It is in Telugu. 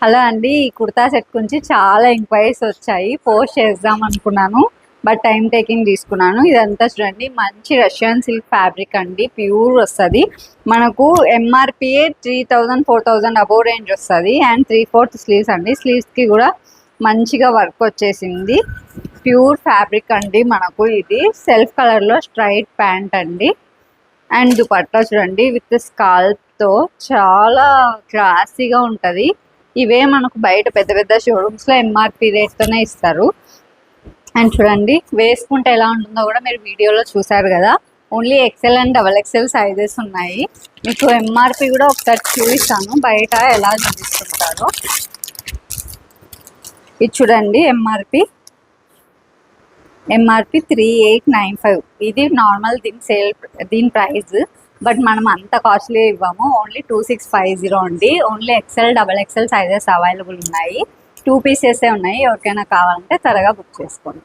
హలో అండి, ఈ కుర్తా సెట్ గురించి చాలా ఎంక్వైరీస్ వచ్చాయి. పోస్ట్ చేద్దాం అనుకున్నాను, బట్ టైం టేకింగ్ తీసుకున్నాను. ఇదంతా చూడండి, మంచి రష్యన్ సిల్క్ ఫ్యాబ్రిక్ అండి, ప్యూర్ వస్తుంది. మనకు ఎంఆర్పిఏ 3000 4000 అబోవ్ రేంజ్ వస్తుంది. అండ్ 3/4 స్లీవ్స్ అండి. స్లీవ్స్కి కూడా మంచిగా వర్క్ వచ్చేసింది. ప్యూర్ ఫ్యాబ్రిక్ అండి. మనకు ఇది సెల్ఫ్ కలర్లో స్ట్రైట్ ప్యాంట్ అండి. అండ్ దుపట్టా చూడండి, విత్ స్కాల్ప్తో చాలా క్లాసీగా ఉంటుంది. ఇవే మనకు బయట పెద్ద పెద్ద షోరూమ్స్లో ఎంఆర్పి రేట్తోనే ఇస్తారు. అండ్ చూడండి, వేసుకుంటే ఎలా ఉంటుందో కూడా మీరు వీడియోలో చూసారు కదా. Only XL and XXL sizes ఉన్నాయి. మీకు ఎంఆర్పి కూడా ఒకసారి చూపిస్తాను, బయట ఎలా చూపిస్తుంటారో. ఇది చూడండి, ఎంఆర్పి 3895. ఇది నార్మల్ దీని ప్రైస్. బట్ మనం అంత కాస్ట్లీ ఇవ్వము, ఓన్లీ 2650 అండి. Only XL XXL sizes available ఉన్నాయి. 2 పీసెసే ఉన్నాయి. ఎవరికైనా కావాలంటే త్వరగా బుక్ చేసుకోండి.